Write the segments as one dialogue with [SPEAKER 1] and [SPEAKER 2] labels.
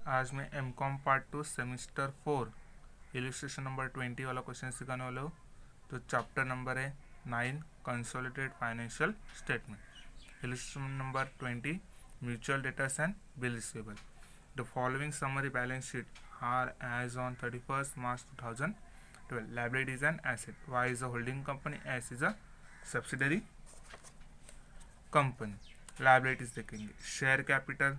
[SPEAKER 1] आज मैं MCom part 2 semester 4 illustration number 20 वाला क्वेश्चन सिखाने वाला हूँ। तो चैप्टर नंबर है 9 consolidated financial statement. Illustration number 20 mutual debtors and bill receivable. The following summary balance sheet are as on 31st March 2012. Liability is an asset. Y is a holding company. S is a subsidiary company. Liabilities देखेंगे, share capital,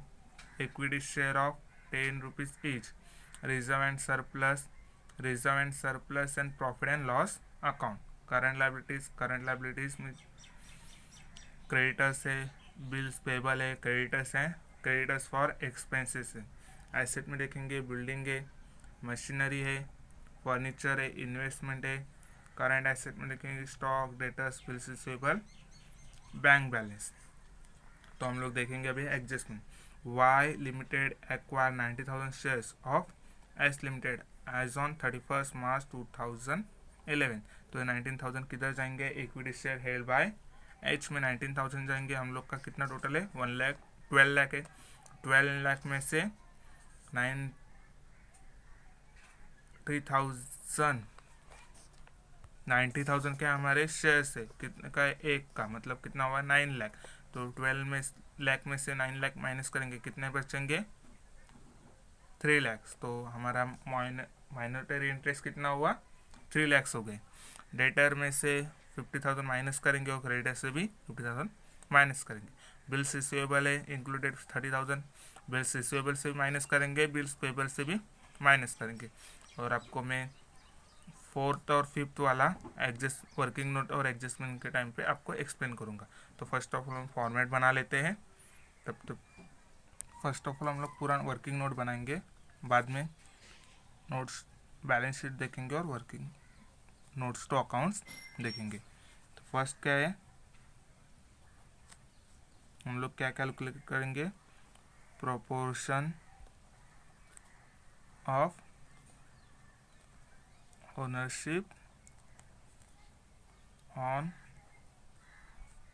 [SPEAKER 1] equity share of 10 rupees each, reserve and surplus and profit and loss account. Current liabilities में creditors है, bills payable है, creditors हैं, creditors for expenses है। Asset में देखेंगे building है, machinery है, फर्नीचर है, इन्वेस्टमेंट है। करंट एसेट में देखेंगे stock, debtors, bills receivable, bank balance. तो हम लोग देखेंगे अभी adjustment. Y limited acquire 90,000 shares of S limited as on 31st March 2011। तो 19,000 किधर जाएंगे? Equity share held by H में 19,000 जाएंगे। हम लोग का कितना टोटल है? 1 लाख 12 लाख है। 12 लाख में से 90,000 क्या हमारे शेयर से कितने का है? एक का, मतलब कितना हुआ? 9 लाख। तो 12 लाख में से 9 लाख माइनस करेंगे, कितने बचेंगे? 3 लाख। तो हमारा माइनॉरिटी इंटरेस्ट कितना हुआ? 3 लाख हो गए। डेटर में से 50,000 माइनस करेंगे और क्रेडिटर से भी 50,000 माइनस करेंगे। बिल्स रिसीवेबल है इंक्लूडेड 30,000, बिल्स रिसीवेबल से भी माइनस करेंगे, बिल्स पेबल से भी माइनस करेंगे। और आपको मैं 4th और 5th वाला एडजस्ट वर्किंग नोट और एडजस्टमेंट के टाइम पे आपको एक्सप्लेन करूँगा। तो फर्स्ट ऑफ ऑल हम फॉर्मेट बना लेते हैं। तब फर्स्ट ऑफ ऑल हम लोग पूरा वर्किंग नोट बनाएंगे, बाद में नोट्स बैलेंस शीट देखेंगे और वर्किंग नोट्स टू अकाउंट्स देखेंगे। तो फर्स्ट क्या है, हम लोग क्या कैलकुलेट करेंगे? Proportion of ownership on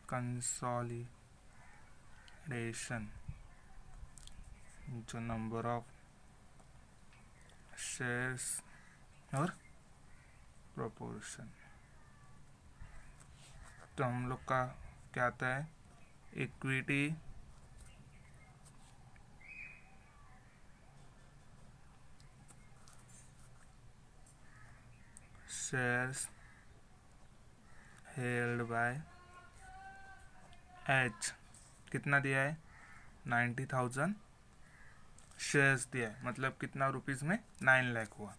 [SPEAKER 1] consolidation, जो नंबर ऑफ शेयर्स और प्रोपोर्शन। तो हम लोग का क्या आता है? Equity shares held by H कितना दिया है? 90,000 शेयर्स दिया है, मतलब कितना रुपीज़ में? 9 लाख हुआ।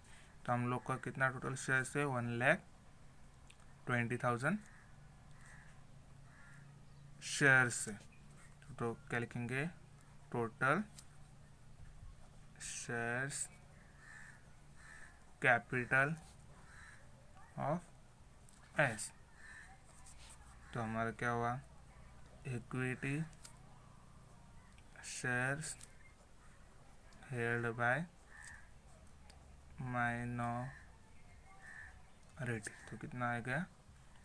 [SPEAKER 1] तो हम लोग का कितना टोटल शेयर्स है? 1,20,000 शेयर्स है। तो क्या लिखेंगे? Total shares capital of S। तो हमारा क्या हुआ? Equity shares held by minority. तो कितना आएगा?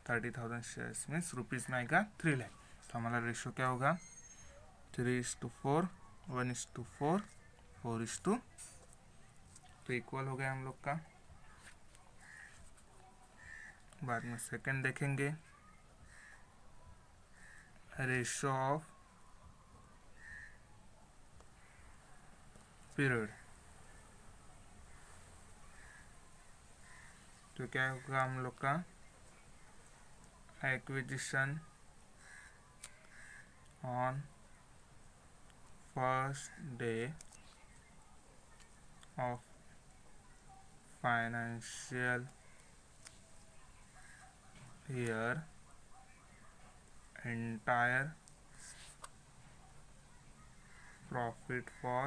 [SPEAKER 1] 30,000 शेयर्स मीन्स रुपीज़ में आएगा 3 लाख। तो हमारा रेशो क्या होगा? 3:4, 1:4, 4:2। तो इक्वल हो गया हम लोग का। बाद में सेकंड देखेंगे, रेशो ऑफ पीरियड। तो क्या होगा हम लोग का? Acquisition on first day of financial year, entire profit for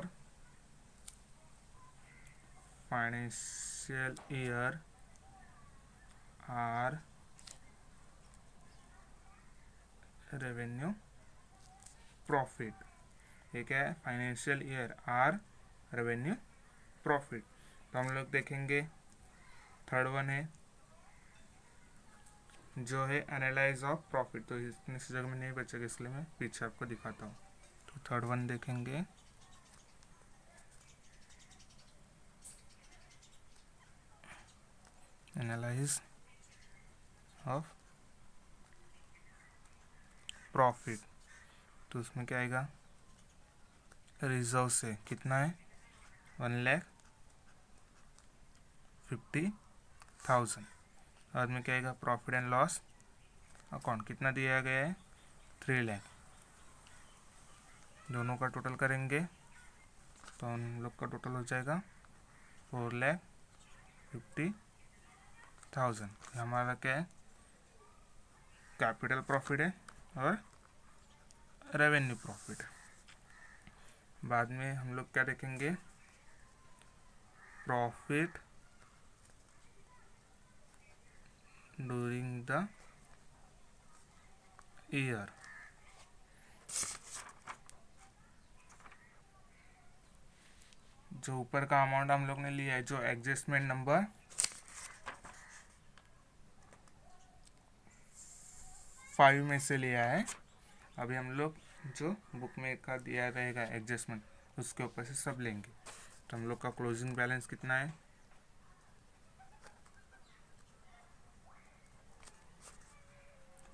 [SPEAKER 1] financial year are revenue profit। ये क्या है? Financial year or revenue profit. तो हम लोग देखेंगे थर्ड वन है जो है एनालाइज ऑफ प्रॉफिट। तो इतनी सी जगह में नहीं बचेगा, इसलिए मैं पीछे आपको दिखाता हूँ। तो थर्ड वन देखेंगे, एनालाइज ऑफ प्रॉफिट, तो उसमें क्या आएगा, रिजर्व से कितना है 1,50,000। बाद में क्या आएगा, प्रॉफिट एंड लॉस अकाउंट कितना दिया गया है 3 लाख। दोनों का टोटल करेंगे तो हम लोग का टोटल हो जाएगा 4,50,000। हमारा क्या है, कैपिटल प्रॉफिट है और रेवेन्यू प्रॉफिट है। बाद में हम लोग क्या देखेंगे, प्रॉफिट ड्यूरिंग द ईयर। जो ऊपर का अमाउंट हम लोग ने लिया है, जो एडजस्टमेंट नंबर 5 में से लिया है, अभी हम लोग जो बुक में का दिया रहेगा एडजस्टमेंट, उसके ऊपर से सब लेंगे। तो हम लोग का क्लोजिंग बैलेंस कितना है,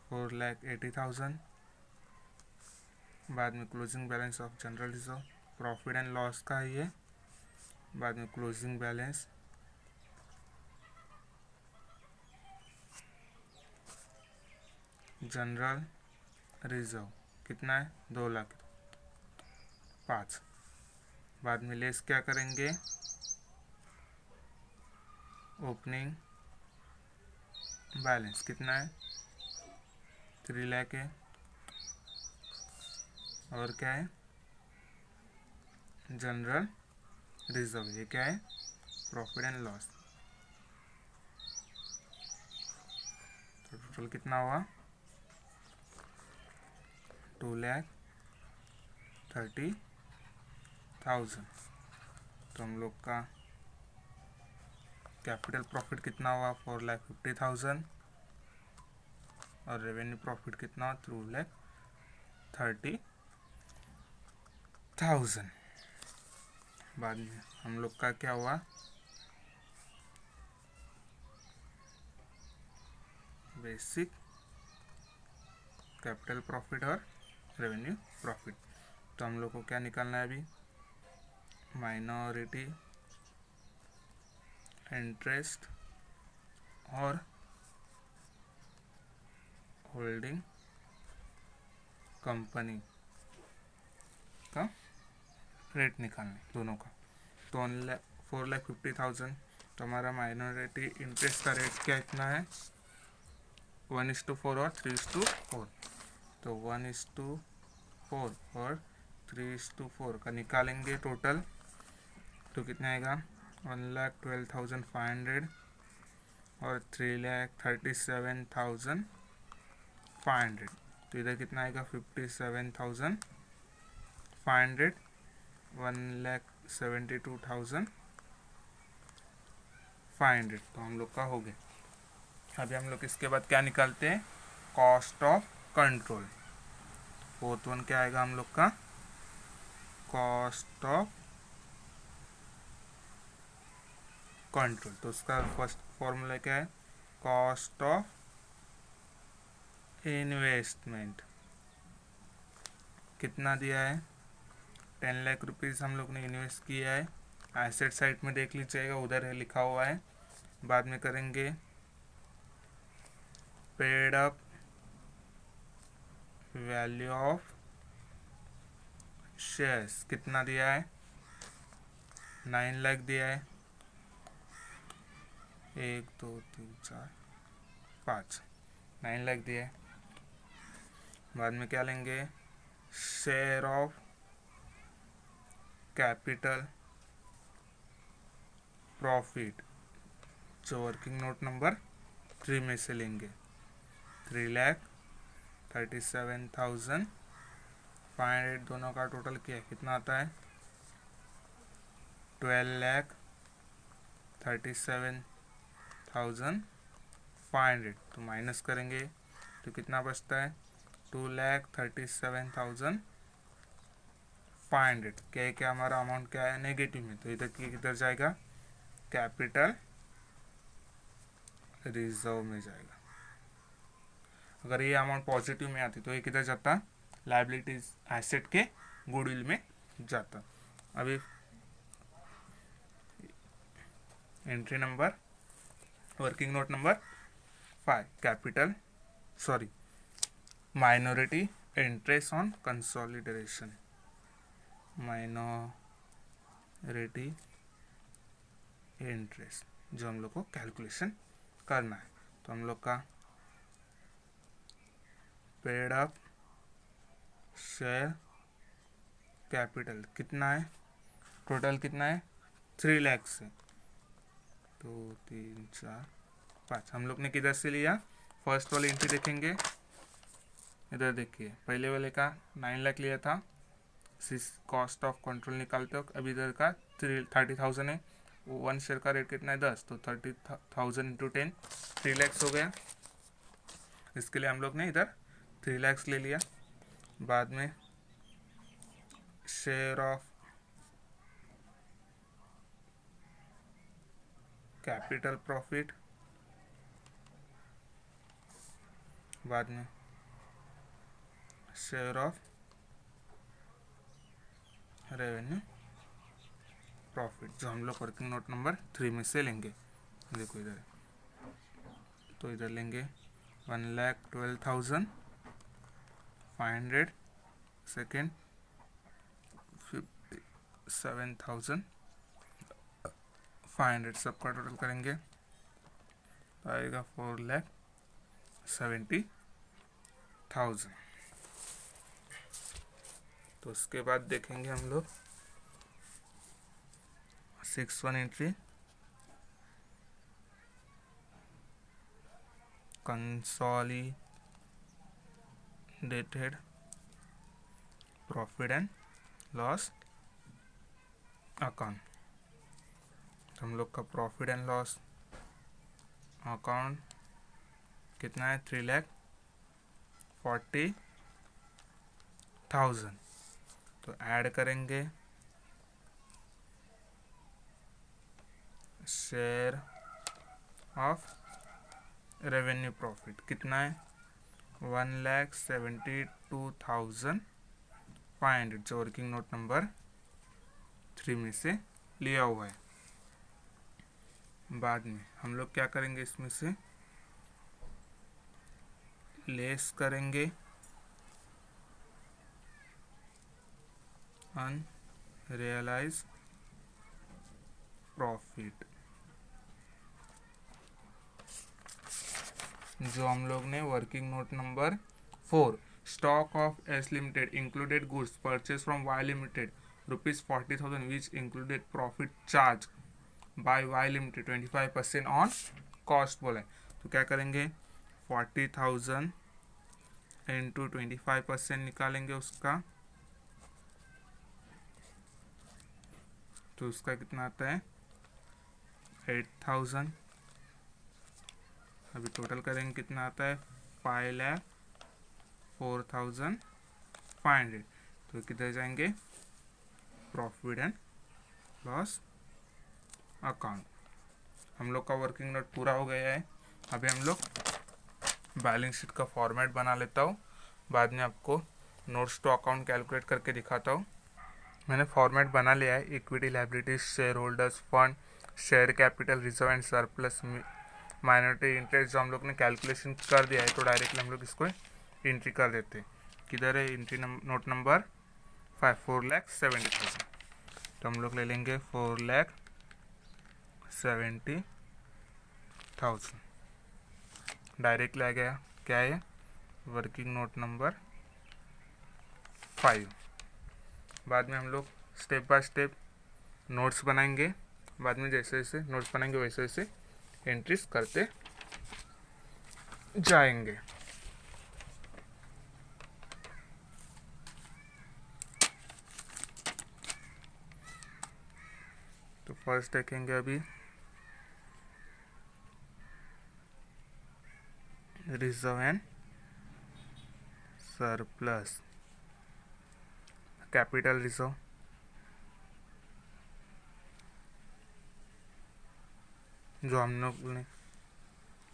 [SPEAKER 1] 4,80,000। बाद में closing balance of general reserve, profit and loss का है ये। बाद में क्लोजिंग बैलेंस जनरल रिजर्व कितना है 2,05,000। बाद में लेस क्या करेंगे, ओपनिंग बैलेंस कितना है 3 लाख है। और क्या है, जनरल रिजर्व, ये क्या है, प्रॉफिट एंड लॉस। तो टोटल कितना हुआ 2,30,000। तो हम लोग का कैपिटल प्रॉफिट कितना हुआ 4,50,000 और रेवेन्यू प्रॉफिट कितना हुआ 2,30,000। बाद में हम लोग का क्या हुआ, बेसिक कैपिटल प्रॉफिट और रेवेन्यू प्रॉफिट। तो हम लोग को क्या निकालना है अभी, माइनॉरिटी इंटरेस्ट और होल्डिंग कंपनी का रेट निकालना है दोनों का। तो 4,50,000, तो हमारा माइनॉरिटी इंटरेस्ट का रेट क्या इतना है 1:4 और 3:4। तो 1:4 और 3:4 का निकालेंगे टोटल, तो कितना आएगा 1,12,500 और 3,37,500। तो इधर कितना आएगा 57,500, 1,72,500। तो हम लोग का हो गया। अभी हम लोग इसके बाद क्या निकालते हैं, cost of control. Fourth one क्या आएगा हम लोग का, कॉस्ट ऑफ कंट्रोल। तो उसका फर्स्ट फॉर्मूला क्या है, कॉस्ट ऑफ इन्वेस्टमेंट कितना दिया है 10 लाख रुपीज़ हम लोग ने इन्वेस्ट किया है। एसेट साइड में देख लीजिएगा, उधर है लिखा हुआ है। बाद में करेंगे paid up value of shares कितना दिया है 9 लाख दिया है, 1 2 3 4 5 9 लाख दिया है। बाद में क्या लेंगे, शेयर ऑफ कैपिटल प्रॉफिट, जो वर्किंग नोट नंबर 3 में से लेंगे, 3,37,500। दोनों का टोटल किया कितना आता है 12,37,500। तो माइनस करेंगे तो कितना बचता है 2,37,500। क्या हमारा अमाउंट क्या है नेगेटिव में, तो इधर की इधर जाएगा कैपिटल रिजर्व में जाएगा। अगर ये अमाउंट पॉजिटिव में आती तो ये किधर जाता, लाइबिलिटीज एसेट के गुडविल में जाता। अभी entry number working note number 5 capital minority interest on consolidation, minority interest जो हम लोग को कैलकुलेशन करना है। तो हम लोग का पेड अप शेयर कैपिटल कितना है, टोटल कितना है 3 लाख से, तो 3 4 5 हम लोग ने किधर से लिया, फर्स्ट वाली एंट्री देखेंगे, इधर देखिए पहले वाले का 9 लाख लिया था, कॉस्ट ऑफ कंट्रोल निकालते हो, अभी इधर का 30,000 है, वन शेयर का रेट कितना है 10, तो 30,000 इंटू 10 3 लैक्स हो गया। इसके लिए हम लोग ने इधर 3 लैक्स ले लिया। बाद में शेयर ऑफ कैपिटल प्रॉफिट, बाद में शेयर ऑफ रेवेन्यू प्रॉफिट जो हम लोग वर्किंग नोट नंबर 3 में से लेंगे। देखो इधर, तो इधर लेंगे 1,12,500, सेकेंड 57,500, सबका टोटल करेंगे तो आएगा 4,70,000। तो उसके बाद देखेंगे हम लोग 6 entry consolidated profit and loss account. तो हम लोग का प्रॉफिट एंड लॉस अकाउंट कितना है 3,40,000। तो ऐड करेंगे शेयर ऑफ रेवेन्यू प्रॉफिट कितना है 1,72,500 जो वर्किंग नोट नंबर 3 में से लिया हुआ है। बाद में हम लोग क्या करेंगे, इसमें से लेस करेंगे अनरियलाइज्ड प्रॉफिट जो हम लोग ने working note number 4 stock of S limited included goods purchase from Y limited ₹40,000 which included profit charge by Y limited 25% on cost बोला है। तो क्या करेंगे 40,000 इंटू 25% निकालेंगे उसका, तो उसका कितना आता है 8,000। अभी टोटल करेंगे कितना आता है 5,04,500। तो किधर जाएंगे प्रॉफिट एंड लॉस अकाउंट। हम लोग का वर्किंग नोट पूरा हो गया है। अभी हम लोग बैलेंस शीट का फॉर्मेट बना लेता हूँ, बाद में आपको नोट्स टू अकाउंट कैलकुलेट करके दिखाता हूँ। मैंने फॉर्मेट बना लिया है, equity liabilities share holders fund share capital reserve and surplus minority interest जो हम लोग ने कैलकुलेशन कर दिया है, तो डायरेक्टली हम लोग इसको एंट्री कर देते हैं। किधर है एंट्री नोट नंबर 5 4,70,000। तो हम लोग ले लेंगे 4,70,000 डायरेक्टली आ गया। क्या है वर्किंग नोट नंबर 5। बाद में हम लोग स्टेप बाय स्टेप नोट्स बनाएंगे, बाद में जैसे जैसे नोट्स बनाएंगे वैसे वैसे एंट्रीज करते जाएंगे। तो फर्स्ट देखेंगे अभी reserve and surplus capital reserve जो हम लोग ने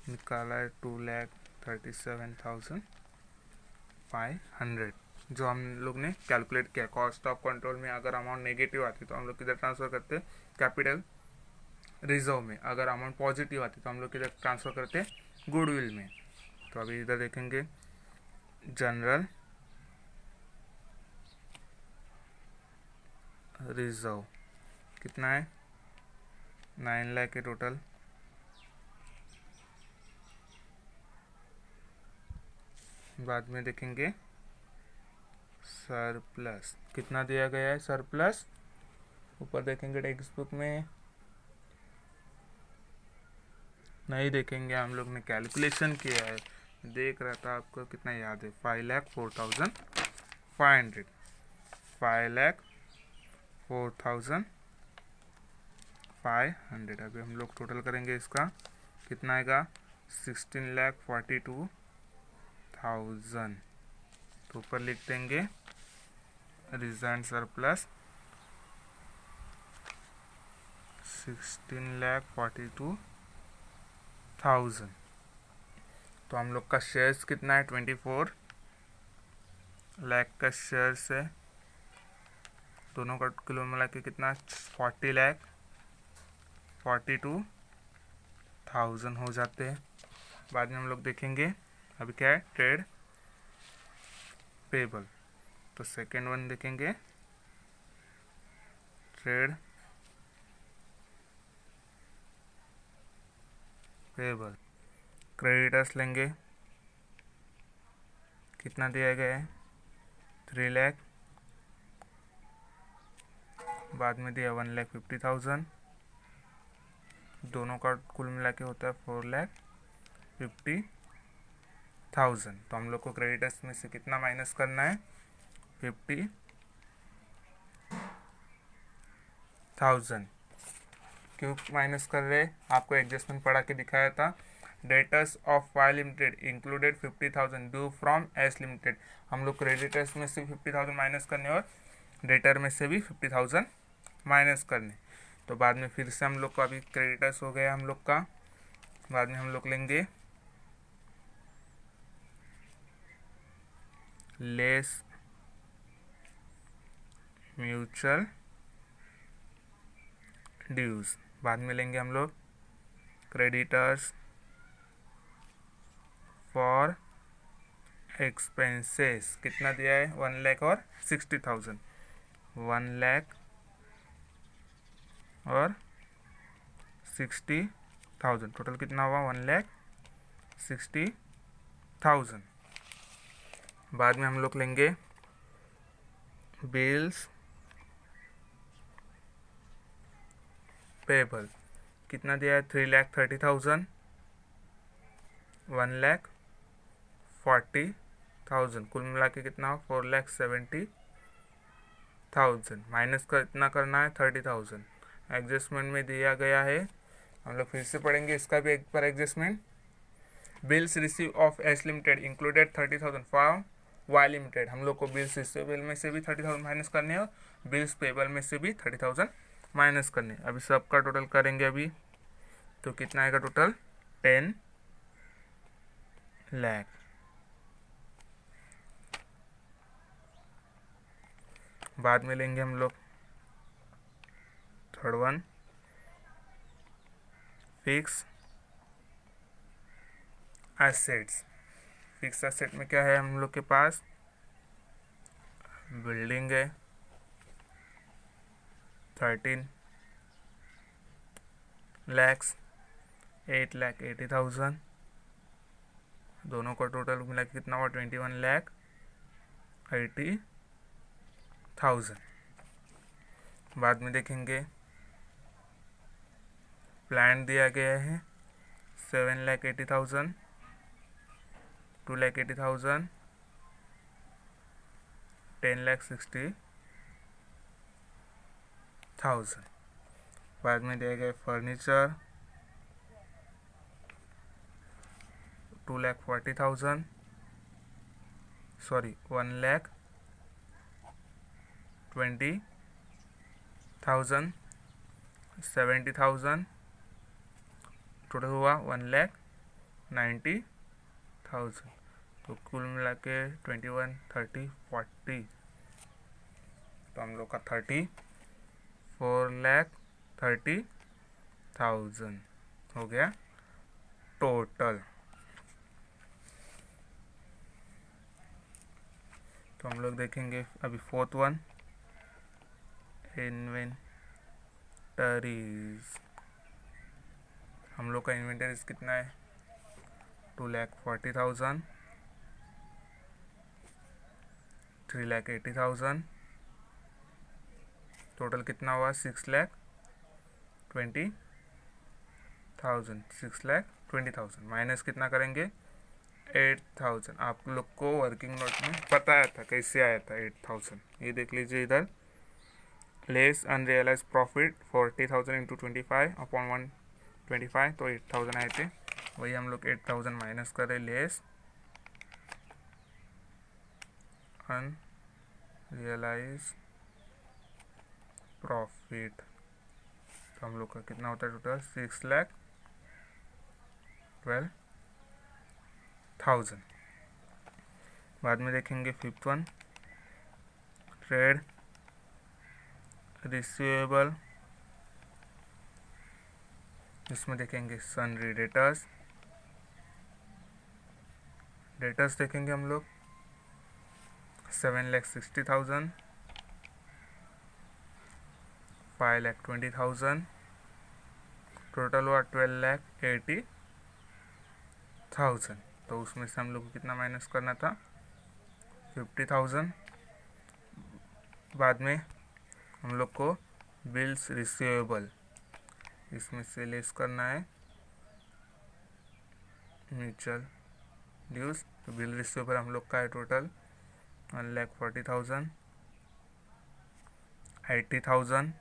[SPEAKER 1] निकाला है 2,37,500 जो हम लोग ने कैलकुलेट किया। कॉस्ट ऑफ कंट्रोल में अगर अमाउंट नेगेटिव आती तो हम लोग किधर ट्रांसफ़र करते कैपिटल रिजर्व में, अगर अमाउंट पॉजिटिव आती तो हम लोग किधर ट्रांसफ़र करते गुडविल में। तो अभी इधर देखेंगे जनरल रिजर्व कितना है 9 लाख के टोटल। बाद में देखेंगे सरप्लस कितना दिया गया है सरप्लस, ऊपर देखेंगे टेक्स्ट बुक में नहीं देखेंगे, हम लोग ने कैलकुलेशन किया है, देख रहा था आपको कितना याद है 5,04,500 5,04,500। अभी हम लोग टोटल करेंगे इसका कितना आएगा 16,42,000। तो ऊपर लिख देंगे रिजल्ट सरप्लस 16,42,000। तो हम लोग का शेयर्स कितना है 24 लाख का शेयर्स है, दोनों का किलो मिला के कितना 40,42,000 हो जाते हैं। बाद में हम लोग देखेंगे अभी क्या है ट्रेड पेबल। तो सेकेंड वन देखेंगे ट्रेड पेबल। क्रेडिटर्स लेंगे कितना दिया गया है 3 लाख, बाद में दिया 1,50,000, दोनों का कुल मिला के होता है 4,50,000। तो हम लोग को क्रेडिटर्स में से कितना माइनस करना है 50,000। क्यों माइनस कर रहे आपको एडजस्टमेंट पढ़ा के दिखाया था। Debtors of Y limited included 50,000 due from S limited. हम लोग क्रेडिटर्स में से 50,000 माइनस करने और डेटर में से भी 50,000 माइनस करने। तो बाद में फिर से हम लोग को अभी क्रेडिटर्स हो गया हम लोग का, बाद में हम लोग लेंगे लेस म्यूचुअल ड्यूज, बाद में लेंगे हम लोग क्रेडिटर्स फॉर एक्सपेंसेस कितना दिया है 1 लाख और 60,000, 1 लाख और 60,000 टोटल कितना हुआ 1,60,000। बाद में हम लोग लेंगे बिल्स पेबल कितना दिया है 3,30,000, 1,40,000 कुल मिला के कितना 4,70,000। माइनस का इतना करना है 30,000 एडजस्टमेंट में दिया गया है। हम लोग फिर से पढ़ेंगे इसका भी एक बार adjustment. Bills receive of S limited included 30,000 for Y limited. हम लोग को बिल्स रिसीवेबल में से भी 30,000 माइनस करने और बिल्स पेबल में से भी 30,000 माइनस करने। अभी सबका टोटल करेंगे अभी तो कितना आएगा टोटल 10 लाख। बाद में लेंगे हम लोग third one fix assets. Fix asset में क्या है हम लोग के पास बिल्डिंग है 13 लैक्स, 8,80,000, दोनों का टोटल मिला के कितना हुआ 21,80,000। बाद में देखेंगे प्लान दिया गया है 7,80,000, 2,80,000, 10,60,000। बाद में दिया गया फर्नीचर 2,40,000, सॉरी 1,20,000, 70,000 टोटल हुआ 90,000। तो कुल मिला के 21, 30, 40, तो हम लोग का 34,30,000 हो गया टोटल। तो हम लोग देखेंगे अभी फोर्थ वन, इन्वेंटरीज। हम लोग का इन्वेंटरीज कितना है? 2,40,000, 3,80,000, टोटल कितना हुआ? 6,20,000। 6,20,000 माइनस कितना करेंगे? 8,000। आप लोग को वर्किंग नोट में बताया था कैसे आया था 8,000, ये देख लीजिए इधर। Less unrealise profit 40,000 into 25 upon 125, तो 8,000 आए थे। वही हम लोग 8,000 माइनस करें लेस अनरियलाइज प्रॉफिट, तो हम लोग का कितना होता है टोटल? 6,12,000। बाद में देखेंगे फिफ्थ वन, ट्रेड रिसीवेबल। इसमें देखेंगे सनरी डेटर्स। डेटर्स देखेंगे हम लोग 7,60,000, 5,20,000, टोटल हुआ 12,80,000। तो उसमें से हम लोग को कितना माइनस करना था? 50,000। बाद में हम लोग को बिल्स रिसीवेबल, इसमें से लेस करना है म्यूचुअल ड्यूज। तो बिल रिसीवेबल हम लोग का है टोटल 1,40,000, 80,000,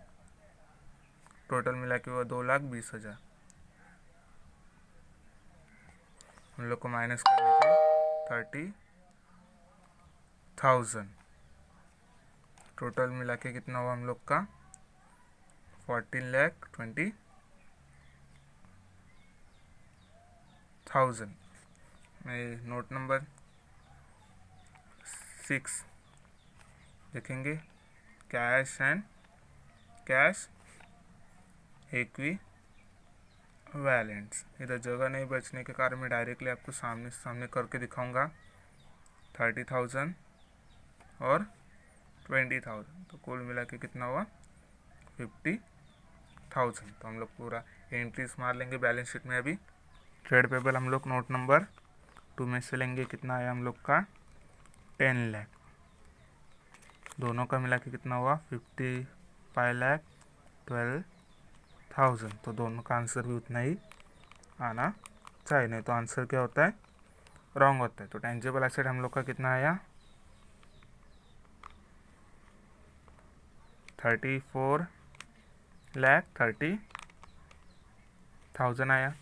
[SPEAKER 1] टोटल मिला के वो 2,20,000। हम लोग को माइनस करने के 30,000, टोटल मिला के कितना हुआ हम लोग का? 14,20,000। नोट नंबर 6 देखेंगे कैश एंड कैश इक्विवेलेंट्स। इधर जगह नहीं बचने के कारण मैं डायरेक्टली आपको सामने सामने करके दिखाऊंगा। 30,000 और 20,000, तो कुल मिला के कितना हुआ? 50,000। तो हम लोग पूरा एंट्रीज मार लेंगे बैलेंस शीट में। अभी ट्रेड पेबल हम लोग नोट नंबर 2 में से लेंगे। कितना आया हम लोग का? 10 लाख। दोनों का मिला के कितना हुआ? 55,12,000। तो दोनों का आंसर भी उतना ही आना चाहिए, नहीं तो आंसर क्या होता है? रॉन्ग होता है। तो टेंजिबल एसेट हम लोग का कितना आया? 34,30,000 आया।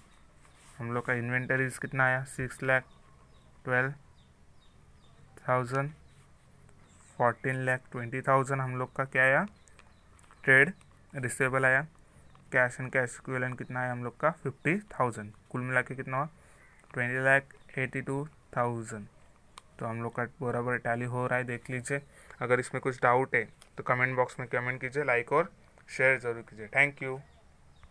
[SPEAKER 1] हम लोग का इन्वेंटरीज कितना आया? 6,12,000। 14,20,000 हम लोग का क्या आया? ट्रेड रिसीवेबल आया। कैश एंड कैश इक्विवेलेंट कितना आया हम लोग का? 50,000। कुल मिला के कितना हुआ? 20,82,000। तो हम लोग का बराबर टैली हो रहा है, देख लीजिए। अगर इसमें कुछ डाउट है तो कमेंट बॉक्स में कमेंट कीजिए, लाइक और शेयर ज़रूर कीजिए। Thank you.